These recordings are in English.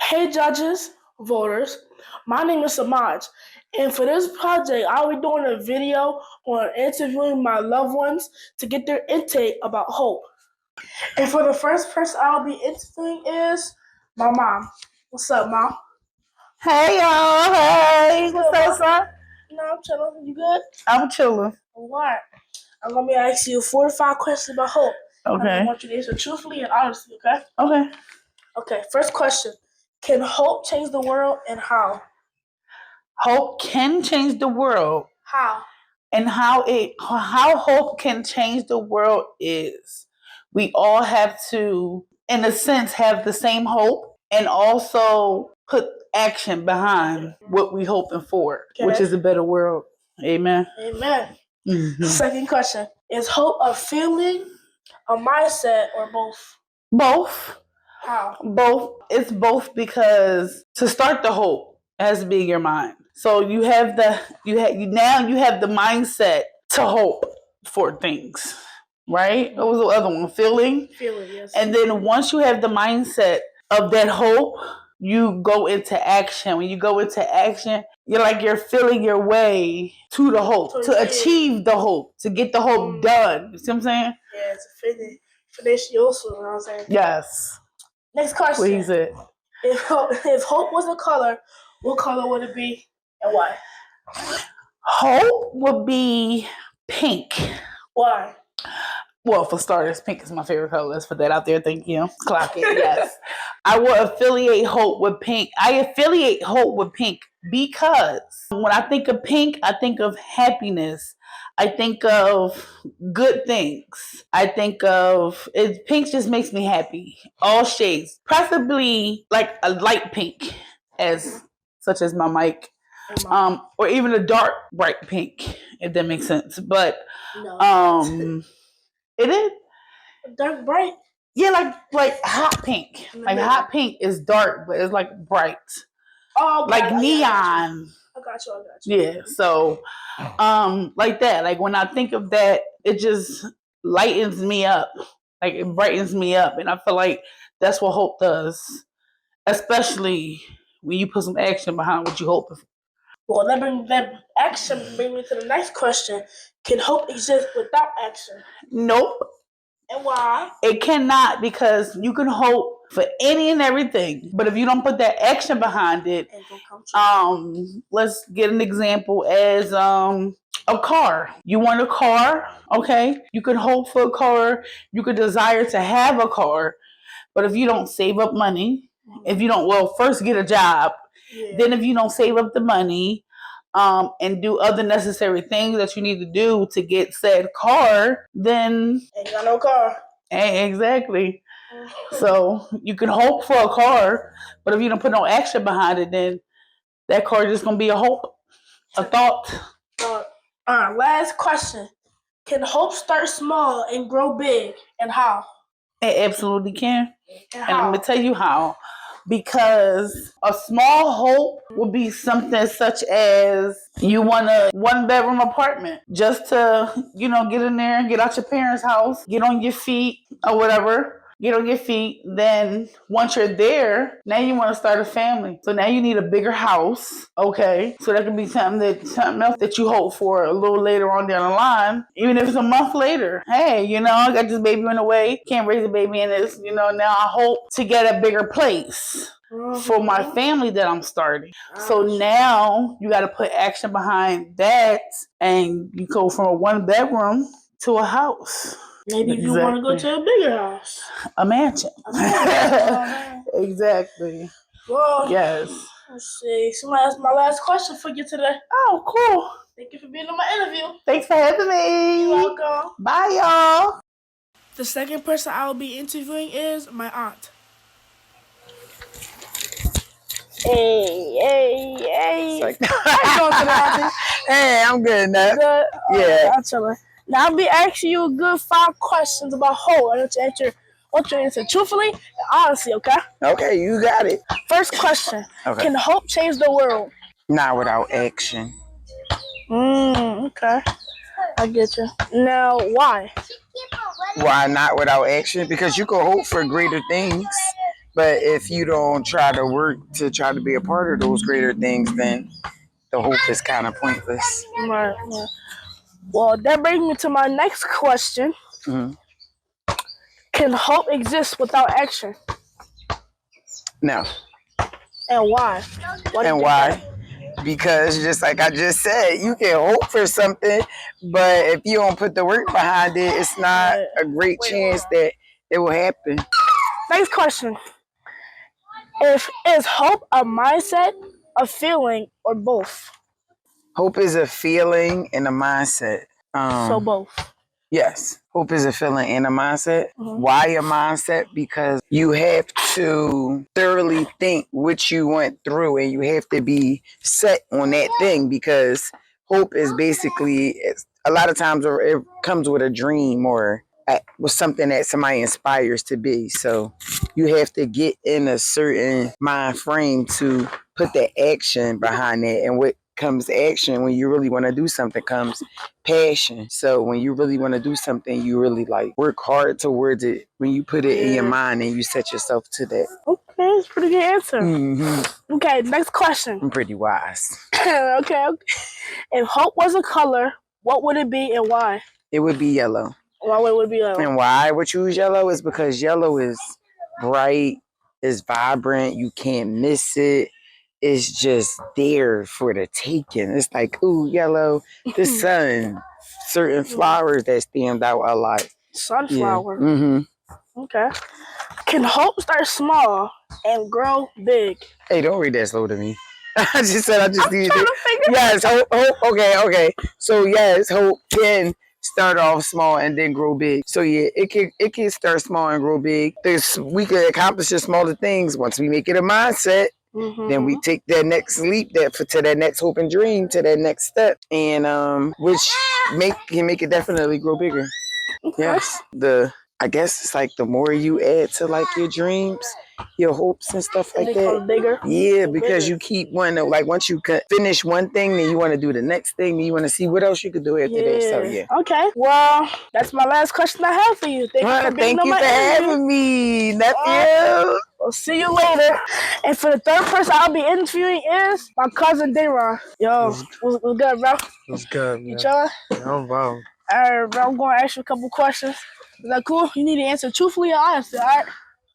Hey judges, voters, my name is Samaj, and for this project I'll be doing a video on interviewing my loved ones to get their intake about hope. And for the first person I'll be interviewing is my mom. What's up, Mom? Hey y'all, hey, what's up, son? No, I'm chilling. You good? I'm chilling. Alright. I'm going to be asking you 4 to 5 questions about hope. Okay. I want you to answer truthfully and honestly, okay? Okay. Okay, first question. Can hope change the world and how? Hope can change the world. How? And how hope can change the world is we all have to, in a sense, have the same hope and also put action behind what we hoping for, which is a better world. Amen. Amen. Mm-hmm. Second question. Is hope a feeling, a mindset, or both? Both. How? Both. It's both because to start the hope has to be in your mind. So you have the mindset to hope for things, right? What was the other one? Feeling. Feeling, yes. And then once you have the mindset of that hope, you go into action. When you go into action, you're feeling your way to the hope, to achieve the hope, to get the hope done. You see what I'm saying? Yeah, it's a finish also, you know what I'm saying? Yes. Next question. What is it? If hope was a color, what color would it be and why? Hope would be pink. Why? Well, for starters, pink is my favorite color. Let's put that out there. Thank you. Clock it. Yes. I will affiliate hope with pink. I affiliate hope with pink because when I think of pink, I think of happiness. I think of good things. I think of it. Pink just makes me happy. All shades, preferably like a light pink, such as my mic, or even a dark bright pink, if that makes sense. But no. It is dark bright. Yeah, like hot pink. Like hot pink is dark, but it's like bright. Oh, okay. Like neon. I got you. Yeah, so like that. Like when I think of that, it just lightens me up. Like it brightens me up, and I feel like that's what hope does, especially when you put some action behind what you hope for. Well, that action brings me to the next question. Can hope exist without action? Nope. And why? It cannot, because you can hope for any and everything, but if you don't put that action behind it, let's get an example as a car. You want a car, okay? You can hope for a car. You could desire to have a car, but if you don't save up money, if you don't, first get a job, then if you don't save up the money, and do other necessary things that you need to do to get said car, then ain't got no car. Exactly. So you can hope for a car, but if you don't put no action behind it, then that car is just gonna be a hope, a thought. Last question. Can hope start small and grow big, and how? It absolutely can. And I'm gonna tell you how. Because a small hope would be something such as you want a 1-bedroom apartment just to, get in there and get out your parents' house, get on your feet or whatever. Get on your feet. Then once you're there, now you want to start a family. So now you need a bigger house. Okay. So that could be something else that you hope for a little later on down the line. Even if it's a month later. Hey, I got this baby on the way. Can't raise a baby in this. Now I hope to get a bigger place for my family that I'm starting. So now you got to put action behind that, and you go from a 1-bedroom to a house. Maybe if you want to go to a bigger house. A mansion. Exactly. Well, yes. Let's see. That's my last question for you today. Oh, cool. Thank you for being on my interview. Thanks for having me. You're welcome. Bye, y'all. The second person I will be interviewing is my aunt. Hey. How you doing today, Auntie? Hey, I'm good now. Good? Yeah. I'm chilling. Now, I'll be asking you a good 5 questions about hope. I want you to answer truthfully and honestly, okay? Okay, you got it. First question. Okay. Can hope change the world? Not without action. Okay. I get you. Now, why? Why not without action? Because you can hope for greater things. But if you don't try to work to try to be a part of those greater things, then the hope is kind of pointless. Right. Well, that brings me to my next question. Mm-hmm. Can hope exist without action? No. And why? And why? Because just like I just said, you can hope for something, but if you don't put the work behind it, it's not a great chance that it will happen. Next question. Is hope a mindset, a feeling, or both? Hope is a feeling and a mindset. So both. Yes, hope is a feeling and a mindset. Mm-hmm. Why a mindset? Because you have to thoroughly think what you went through and you have to be set on that thing, because hope is basically, a lot of times it comes with a dream or with something that somebody inspires to be. So you have to get in a certain mind frame to put the action behind that. And what comes action when you really want to do something comes passion. So when you really want to do something, you really like work hard towards it. When you put it in your mind and you set yourself to that. Okay, that's a pretty good answer. Mm-hmm. Okay, next question. I'm pretty wise. Okay. If hope was a color, what would it be and why? It would be yellow. Why would it be yellow? And why I would choose yellow is because yellow is bright, it's vibrant, you can't miss it. It's just there for the taking. It's like, ooh, yellow, the sun, certain flowers that stand out a lot. Sunflower. Yeah. Mm-hmm. Okay. Can hope start small and grow big? Hey, don't read that slow to me. I just said I just need to figure. Yes, hope. Okay. So yes, hope can start off small and then grow big. So yeah, it can start small and grow big. We can accomplish the smaller things once we make it a mindset. Mm-hmm. Then we take that next leap, to that next hope and dream, to that next step, and which can make it definitely grow bigger. Okay. Yes, I guess it's like the more you add to like your dreams, your hopes and stuff like that. Bigger. Yeah, because you keep wanting to, like, once you finish one thing, then you want to do the next thing, then you want to see what else you could do after that. So yeah. Okay. Well, that's my last question I have for you. Thank you for having me, nephew. We'll see you later. And for the third person I'll be interviewing is my cousin Dayron. Yo, what's good, bro? What's good, man? You chillin'? Yeah, I'm wild. Alright, bro, I'm going to ask you a couple questions. Is that cool? You need to answer truthfully or honestly, alright?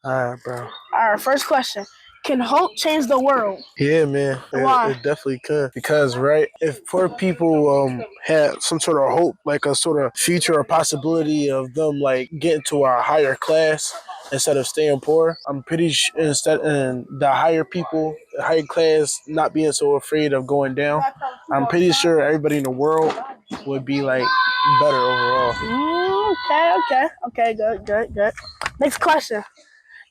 Alright, bro. Alright, first question. Can hope change the world? Yeah, man. Why? It definitely could. Because, right, if poor people had some sort of hope, like a sort of future or possibility of them, like, getting to a higher class instead of staying poor, I'm pretty sure and the higher people, the higher class, not being so afraid of going down, I'm pretty sure everybody in the world would be, like, better overall. Okay, good. Next question.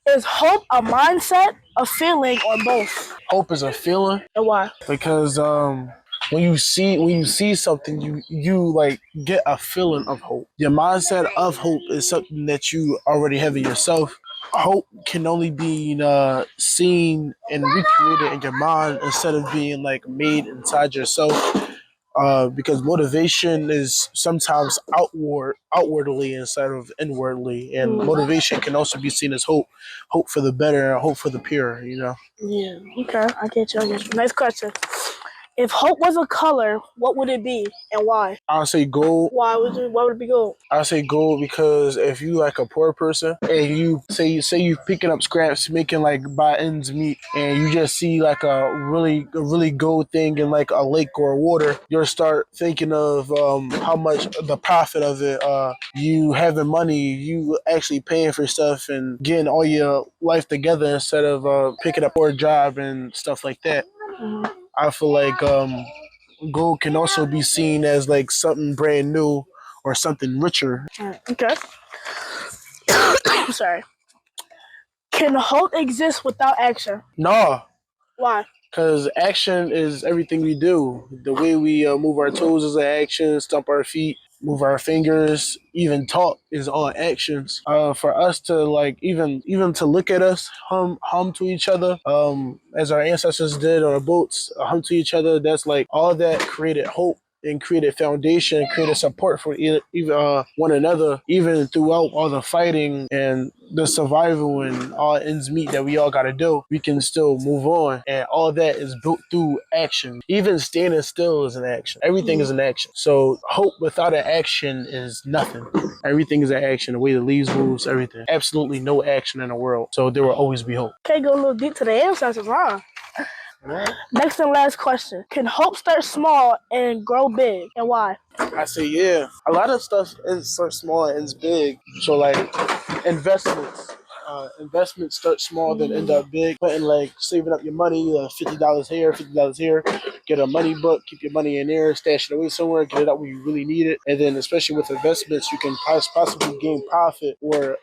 Is hope a mindset, a feeling, or both? Hope is a feeling. And why? Because when you see something, you like get a feeling of hope. Your mindset of hope is something that you already have in yourself. Hope can only be seen and recreated in your mind instead of being like made inside yourself. Because motivation is sometimes outwardly instead of inwardly, and motivation can also be seen as hope for the better, hope for the pure. Yeah. Okay, I get you. Next question. If hope was a color, what would it be and why? I'll say gold. Why would it be gold? I'll say gold because if you like a poor person and you say you picking up scraps, making like by ends meet, and you just see like a really gold thing in like a lake or water, you'll start thinking of how much the profit of it. You having money, you actually paying for stuff and getting all your life together instead of picking up a job and stuff like that. Mm-hmm. I feel like gold can also be seen as like something brand new or something richer. Okay. Sorry. Can hope exist without action? No. Why? Because action is everything we do. The way we move our toes is an action, stomp our feet, move our fingers, even talk is all actions. For us to like even to look at us, hum to each other, as our ancestors did on our boats, hum to each other, that's like all that created hope. and create a foundation, create a support for even one another, even throughout all the fighting and the survival and all ends meet that we all got to do, we can still move on. And all that is built through action. Even standing still is an action. Everything is an action. So hope without an action is nothing. Everything is an action. The way the leaves moves, everything. Absolutely no action in the world. So there will always be hope. Okay, go a little deep to the ancestors, huh? Right. Next and last question. Can hope start small and grow big, and why? I say yeah. A lot of stuff starts small and ends big. So like investments. Investments start small, then end up big. Putting like saving up your money, $50 here, $50 here. Get a money book, keep your money in there, stash it away somewhere, get it out when you really need it. And then, especially with investments, you can possibly gain profit or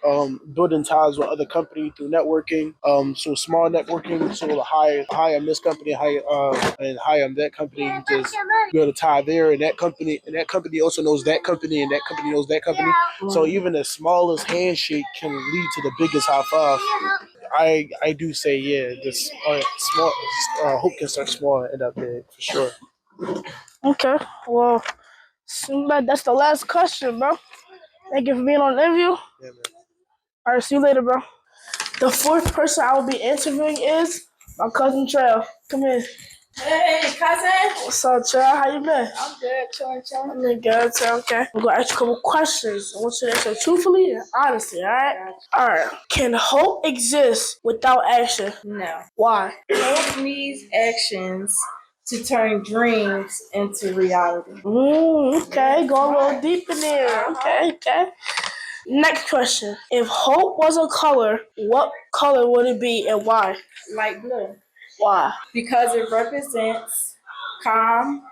building ties with other companies through networking. So small networking, so high on this company, high on that company. You just build a tie there, and that company also knows that company, and that company knows that company. So even the smallest handshake can lead to the biggest high five. I do say yeah. This small hope can start small and end up big for sure. Okay, well, that's the last question, bro. Thank you for being on the interview. Yeah, man. All right, see you later, bro. The fourth person I will be interviewing is my cousin Trail. Come in. Hey, cousin. What's up, Trail? How you been? I'm good. Chilling. I'm doing good, Trail. Okay. I'm gonna ask you a couple questions. I want you to answer truthfully and honestly. All right. All right. Can hope exist without action? No. Why? Hope needs actions to turn dreams into reality. Okay. Going a little deep in there. Okay. Next question. If hope was a color, what color would it be and why? Light blue. Why? Because it represents calm,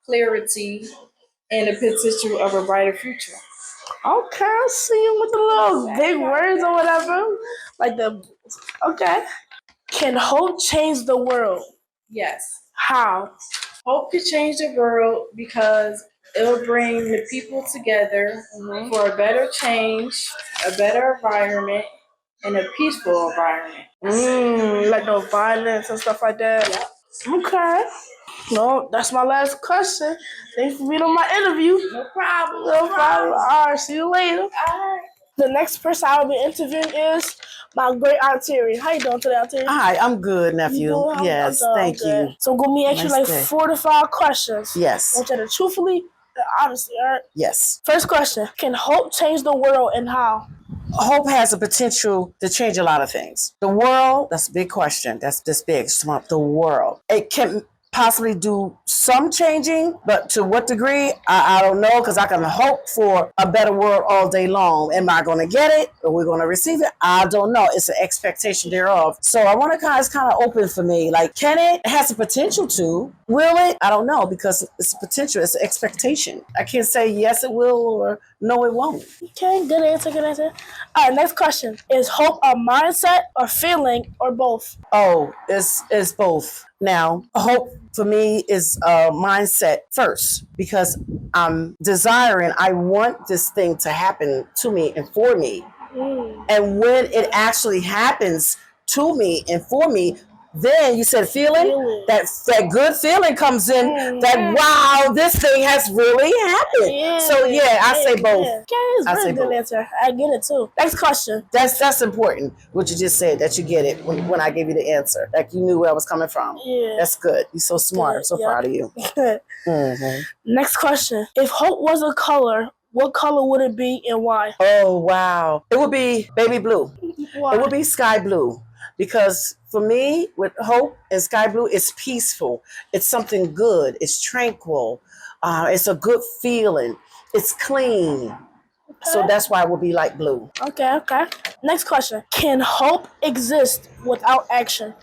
clarity, and the potential of a brighter future. Okay, I see you with the little big words or whatever. Okay. Can hope change the world? Yes. How? Hope could change the world because it will bring the people together for a better change, a better environment, and a peaceful environment. Like no violence and stuff like that? Yep. Okay. No, that's my last question. Thanks for being on my interview. No problem. No problem. All right, see you later. All right. The next person I will be interviewing is my great Aunt Terry. How you doing today, Aunt Terry? Hi, I'm good, nephew. Doing? Yes, thank you. So I'm going to be asking Nice like day. 4 to 5 questions. I Yes, want you to truthfully and honestly, all right? yes. First question. Can hope change the world and how? Hope has a potential to change a lot of things. The world, that's a big question. That's this big. The world. It can possibly do some changing, but to what degree, I don't know, because I can hope for a better world all day long. Am I going to get it? Are we going to receive it? I don't know. It's an expectation thereof. So I want to it's kind of open for me. Like, can it? It has the potential to. Will it? I don't know, because it's a potential. It's an expectation. I can't say yes, it will, or no, it won't. Okay, good answer. All right, next question. Is hope a mindset or feeling or both? Oh, it's both. Now, hope for me is a mindset first, because I'm desiring, I want this thing to happen to me and for me. And when it actually happens to me and for me, then you said feeling. That good feeling comes in, that wow, this thing has really happened. So yeah, I say both. Okay, it's a very good answer. I get it too. Next question. That's important, what you just said, that you get it when I gave you the answer. Like you knew where I was coming from. Yeah. That's good. You're so smart. I'm so proud of you. Next question. If hope was a color, what color would it be and why? Oh, wow. It would be baby blue. Why? It would be sky blue. Because for me, with hope and sky blue, it's peaceful. It's something good. It's tranquil. It's a good feeling. It's clean. So that's why it would be like blue. Okay. Next question. Can hope exist without action?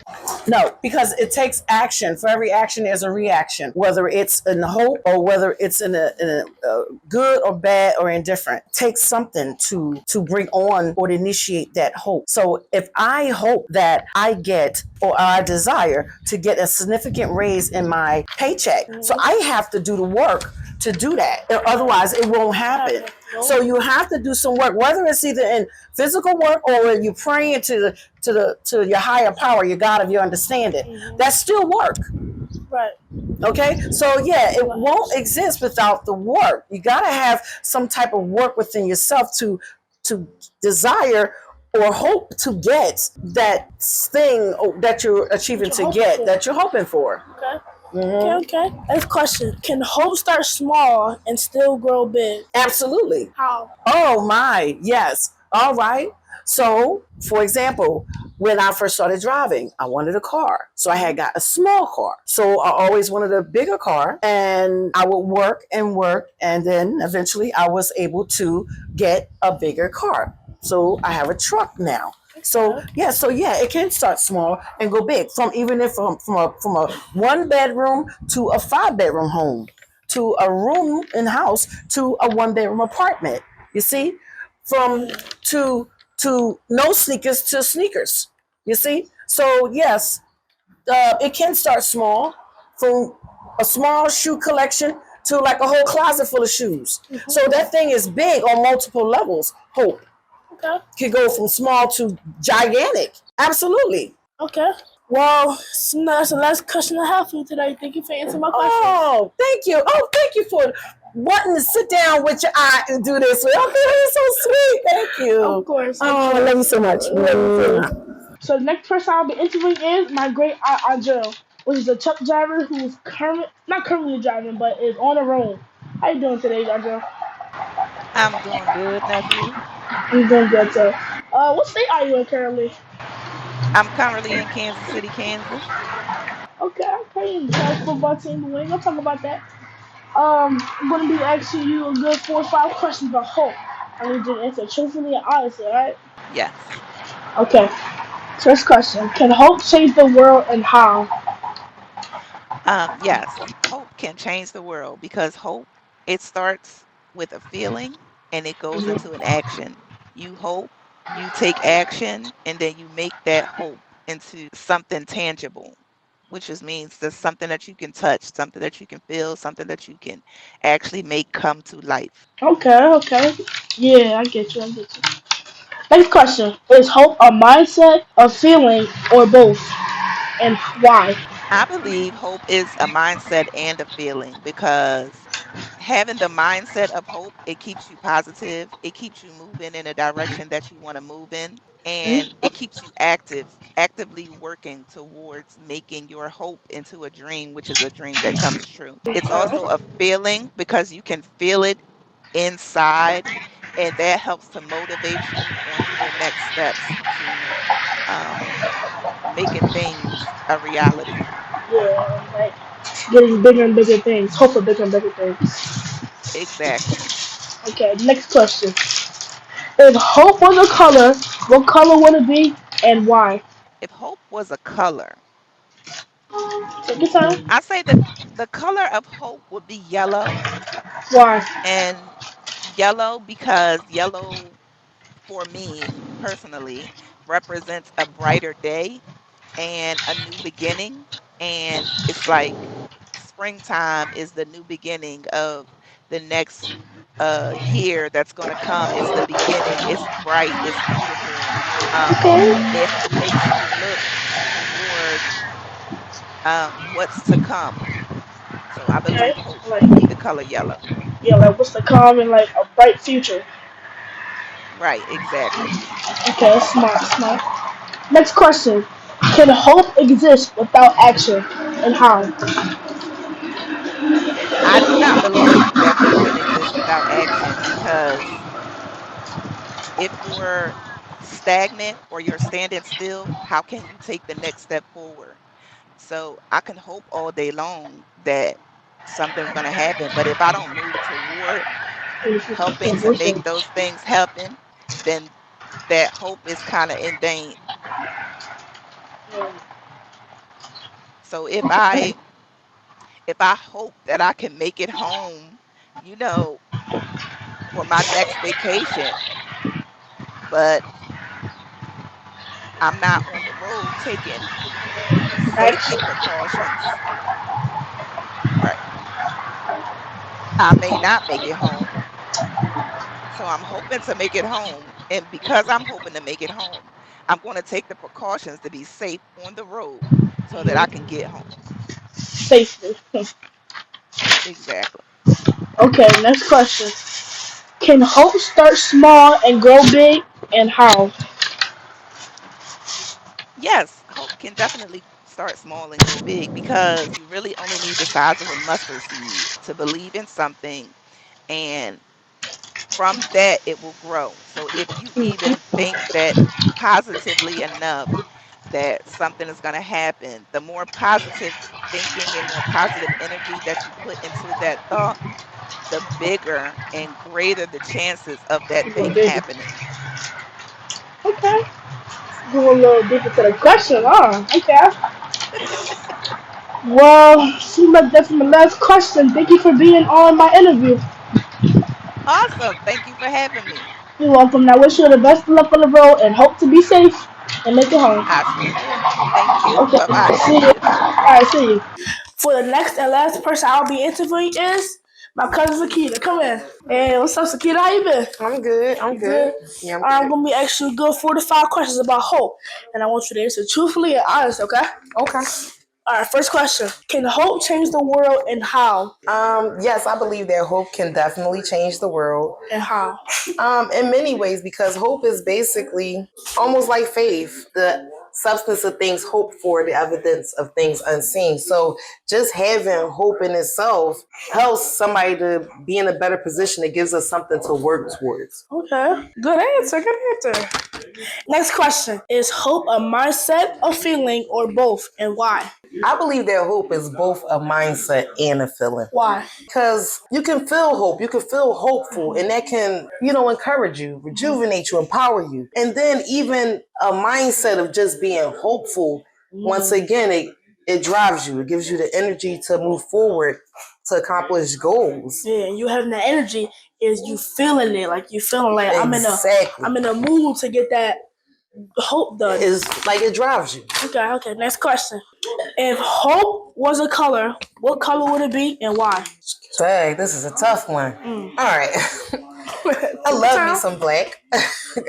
No, because it takes action. For every action, there's a reaction. Whether it's in hope or whether it's in a good or bad or indifferent. It takes something to bring on or to initiate that hope. So if I hope that I get or I desire to get a significant raise in my paycheck, so I have to do the work to do that. Otherwise, it won't happen. So you have to do some work, whether it's either in physical work or you praying to your higher power, your God of your understanding. That's still work. Right. Okay, so yeah, it won't exist without the work. You got to have some type of work within yourself to desire or hope to get that thing that you're What achieving you're to hoping get for. that you're hoping for. Okay. Okay, okay. Next question. Can hope start small and still grow big? Absolutely. How? Oh my, yes. All right. So, for example, when I first started driving, I wanted a car. So I had got a small car. So I always wanted a bigger car and I would work and work. And then eventually I was able to get a bigger car. So I have a truck now. So yeah, it can start small and go big. From even if from a 1 bedroom to a 5 bedroom home, to a room in house to a 1 bedroom apartment. You see, from to no sneakers to sneakers. You see, so yes, it can start small, from a small shoe collection to like a whole closet full of shoes. So that thing is big on multiple levels. Hope Okay. could go from small to gigantic. Absolutely. Okay. Well, so that's the last question I have for you today. Thank you for answering my questions. Oh, thank you. Oh, thank you for wanting to sit down with your aunt and do this. Okay, that's so sweet. Thank you. Of course. Oh, I love you so much. So the next person I'll be interviewing is my great aunt Angel, which is a truck driver who's not currently driving, but is on the road. How you doing today, Angel? I'm doing good, nephew. I'm doing good, sir. What state are you in currently? I'm currently in Kansas City, Kansas. Okay, okay. And the college football team win. We'll talk about that. I'm going to be asking you a good 4 or 5 questions about hope. I need you to answer truthfully and honestly, alright? Yes. Okay. First question. Can hope change the world and how? Yes. Hope can change the world because hope, it starts with a feeling and it goes into an action. You hope, you take action, and then you make that hope into something tangible, which just means there's something that you can touch, something that you can feel, something that you can actually make come to life. Okay, okay. Yeah, I get you, I get you. Next question. Is hope a mindset, a feeling, or both? And why? I believe hope is a mindset and a feeling because having the mindset of hope, it keeps you positive, it keeps you moving in a direction that you want to move in, Hmm? and it keeps you actively working towards making your hope into a dream, which is a dream that comes true. It's also a feeling because you can feel it inside, and that helps to motivate you onto your next steps to um, making things a reality. Yeah, like getting bigger and bigger things. Hope for bigger and bigger things. Exactly. Okay, next question. If hope was a color, what color would it be and why? If hope was a color, Take your time. I say that the color of hope would be yellow, Why? and yellow because yellow for me personally represents a brighter day and a new beginning, and it's like springtime is the new beginning of the next year that's going to come. It's the beginning, it's bright, it's beautiful. Okay. It makes you look toward what's to come. So I Okay. believe hope Like, would be the color yellow. yeah, like what's the calm and like a bright future? Right, exactly. Okay, smart, smart. Next question. Can hope exist without action and how? I do not believe that hope can exist without action because if you're stagnant or you're standing still, how can you take the next step forward? So I can hope all day long that something's going to happen, but if I don't move toward helping to make those things happen, then that hope is kind of in vain. So if I hope that I can make it home, you know, for my next vacation, but I'm not on the road taking safety Action. precautions, right? I may not make it home. So I'm hoping to make it home. And because I'm hoping to make it home, I'm going to take the precautions to be safe on the road so that I can get home. safely. Exactly. Okay, next question. Can hope start small and grow big, and how? Yes, hope can definitely start small and grow big because you really only need the size of a mustard seed to believe in something, and from that it will grow. So if you even think that positively enough that something is going to happen, the more positive thinking and more positive energy that you put into that thought, the bigger and greater the chances of that Grow thing bigger. happening. Okay. Go a little deeper to the question, huh? Okay. Well, seems like that's my last question. Thank you for being on my interview. Awesome. Thank you for having me. You're welcome. I wish you the best of luck on the road and hope to be safe and make it home. I sure will. Thank you. Okay. Bye bye. See See you. you. Alright, see you. For the next and last person I'll be interviewing is my cousin Sakita. Come in. Hey, what's up, Sakita? How you been? I'm good. I'm You good. good? Yeah, I'm I'm good. gonna be asking you good 4 to 5 questions about hope, and I want you to answer truthfully and honest. Okay? Okay. All right. First question: can hope change the world, and how? Yes, I believe that hope can definitely change the world. And how? In many ways, because hope is basically almost like faith, the substance of things hoped for, the evidence of things unseen. So just having hope in itself helps somebody to be in a better position. It gives us something to work towards. Okay. Good answer. Good answer. Next question: is hope a mindset, a feeling, or both, and why? I believe that hope is both a mindset and a feeling. Why? Because you can feel hope, you can feel hopeful, and that can, encourage you, rejuvenate you, empower you. And then even a mindset of just being hopeful, once again, it drives you, it gives you the energy to move forward to accomplish goals. Yeah, and you having that energy is you feeling it, like you feeling like Exactly. I'm in a mood to get that hope done. It's like it drives you. Okay. Next question. If hope was a color, what color would it be and why? Dang, this is a tough one. All right. I love me some black.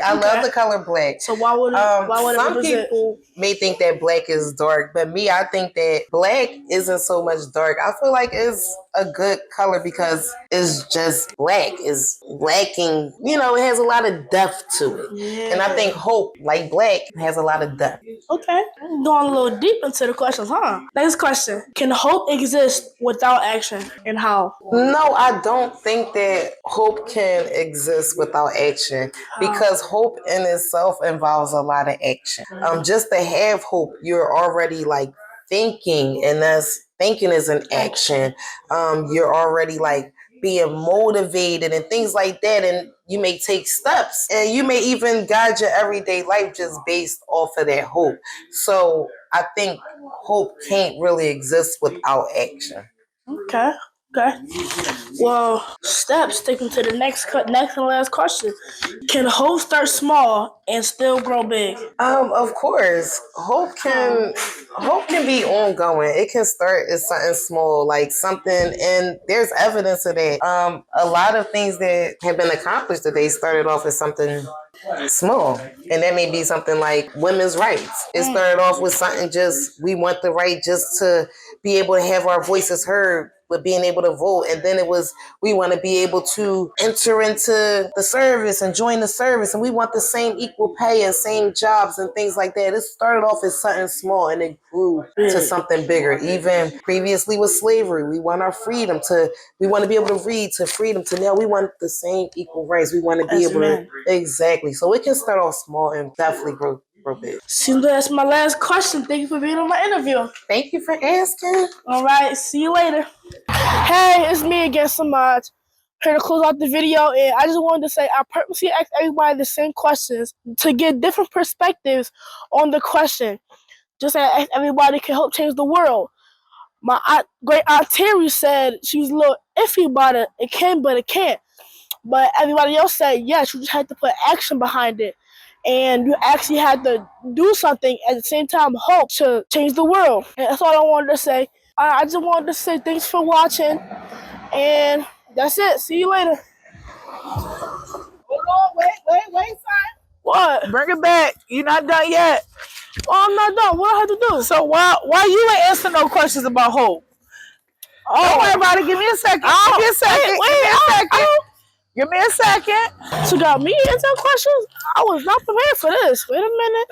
I love the color black. So why would it Some represent? people may think that black is dark, but me, I think that black isn't so much dark. I feel like it's a good color because it's just black. It's lacking, it has a lot of depth to it. Yeah. And I think hope, like black, has a lot of depth. Okay. Going a little deep into the questions, huh? Next question. Can hope exist without action, and how? No, I don't think that hope can exist without action because hope in itself involves a lot of action. Just to have hope, you're already like thinking, and that's thinking is an action. You're already like being motivated and things like that, and you may take steps, and you may even guide your everyday life just based off of that hope. So I think hope can't really exist without action. Okay. Okay. Well, steps. Taking to the next and last question. Can hope start small and still grow big? Of course, hope can be ongoing. It can start as something small, like something, and there's evidence of that. A lot of things that have been accomplished today started off as something small, and that may be something like women's rights. It started off with something just we want the right just to be able to have our voices heard with being able to vote, and then it was we want to be able to enter into the service and join the service, and we want the same equal pay and same jobs and things like that. It started off as something small and it grew to something bigger. Even previously with slavery, we want our freedom to we want to be able to read, to freedom, to now we want the same equal rights. We want to be As able men. to exactly. So it can start off small and definitely grow big. Seems that's my last question. Thank you for being on my interview. Thank you for asking. All right. See you later. Hey, it's me again, Samaj. Here to close out the video, and I just wanted to say I purposely asked everybody the same questions to get different perspectives on the question. Just as everybody can help change the world. My great aunt Terry said she was a little iffy about it. It can, but it can't. But everybody else said yes. You just had to put action behind it, and you actually had to do something at the same time. Hope to change the world. And that's all I wanted to say. I just wanted to say thanks for watching, and that's it. See you later. Hold on, wait, son. What? Bring it back. You're not done yet. Oh, I'm not done. What do I have to do? So why you ain't answer no questions about hope? Don't worry about it. Give me a second. Give me a second. Give me a second. So got me into questions? I was not prepared for this. Wait a minute.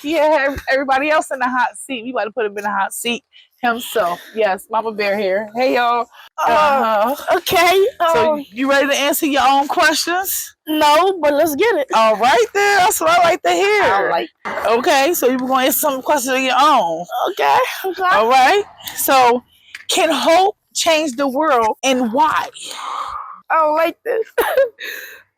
Yeah, everybody else in the hot seat. We about to put him in the hot seat himself. Yes, Mama Bear here. Hey, y'all. Okay. So you ready to answer your own questions? No, but let's get it. All right, then. That's what I like to hear. I like. Okay, so you're going to answer some questions of your own. Okay. All right. So, can hope change the world, and why? I don't like this.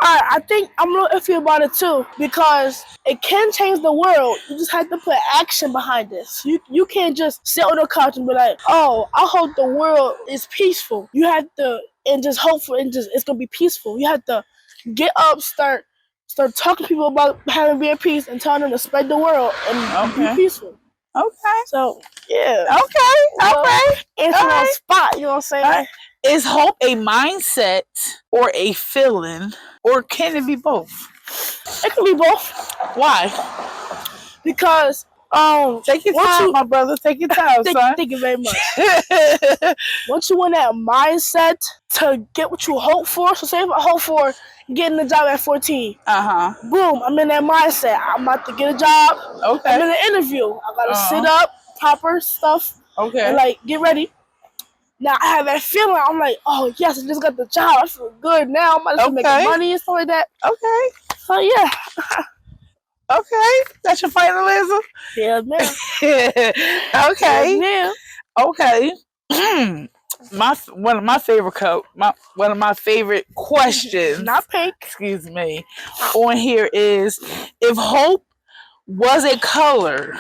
Alright, I think I'm a little iffy about it too, because it can change the world. You just have to put action behind this. You can't just sit on the couch and be like, oh, I hope the world is peaceful. You have to and just hope for it's gonna be peaceful. You have to get up, start talking to people about having being peace and telling them to spread the world and be peaceful. Okay. So yeah. Okay. Answer on the spot, you know what I'm saying? Is hope a mindset or a feeling, or can it be both? It can be both. Why? Because take your time, my brother. Take your time, son. Thank you very much. Once you in that mindset to get what you hope for, so say if I hope for getting a job at 14, boom, I'm in that mindset. I'm about to get a job. Okay. I'm in an interview. I gotta sit up, proper stuff. Okay. And like get ready. Now I have that feeling. I'm like, oh yes, I just got the job. I feel good now. I'm about to make money and stuff like that. Okay. So yeah. Okay. That's your finalism? Yeah, man. Okay. Yeah, okay. One of my favorite questions. Not pink. Excuse me. On here is, if hope was a color,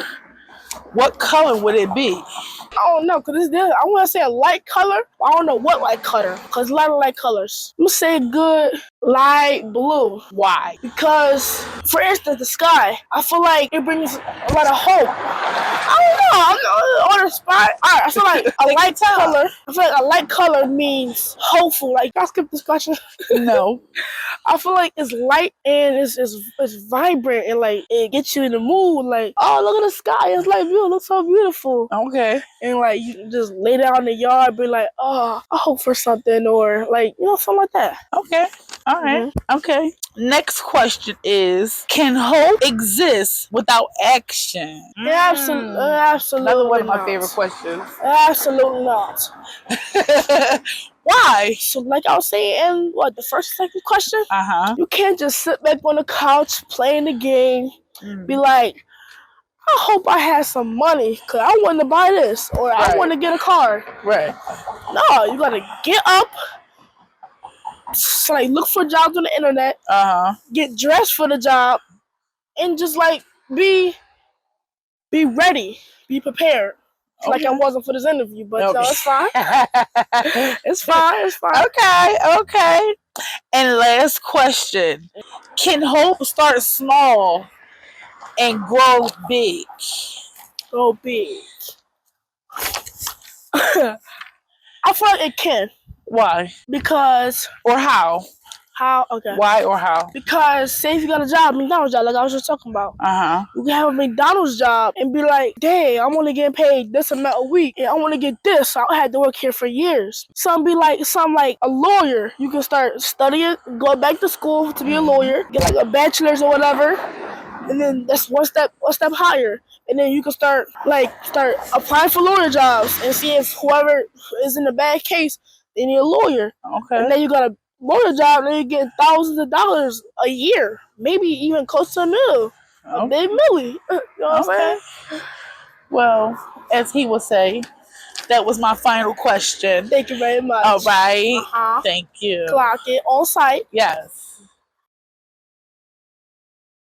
what color would it be? I don't know, because I want to say a light color. I don't know what light color, because a lot of light colors. I'm going to say good light blue. Why? Because, for instance, the sky, I feel like it brings a lot of hope. I don't know. I'm on the spot. All right, I feel like a light color. I feel like a light color means hopeful. Like, can I skip this question? No. I feel like it's light and it's vibrant and like it gets you in the mood. Like, oh, look at the sky. It's like blue. It looks so beautiful. Okay. And like you can just lay down in the yard, be like, oh, I hope for something, or like, you know, something like that. Okay. All right. Okay. Next question is, can hope exist without action? Yeah, absolutely. Another one of my favorite questions. Absolutely not. Why? So like I was saying in the first second question, you can't just sit back on the couch playing the game, be like, I hope I had some money because I want to buy this, or I want to get a car. Right. No, you gotta get up, like look for jobs on the internet, get dressed for the job, and just like be ready, be prepared. Okay. Like I wasn't for this interview, but no, it's fine. It's fine. It's fine. Okay. And last question: can hope start small and grow big? Grow big. I feel like it can. Why? Because. Or how? How? Okay. Why or how? Because say if you got a job, McDonald's job, like I was just talking about. You can have a McDonald's job and be like, dang, I'm only getting paid this amount a week, and I want to get this. So I had to work here for years. Some like a lawyer. You can start studying, go back to school to be a lawyer, get like a bachelor's or whatever, and then that's one step higher. And then you can start applying for lawyer jobs and see if whoever is in a bad case, they need a lawyer. Okay. And then you got a lawyer job, and you get thousands of dollars a year, maybe even close to $1 million. Okay. $1 million. You know what I'm saying? Well, as he would say, that was my final question. Thank you very much. All right. Thank you. Clock it on site. Yes.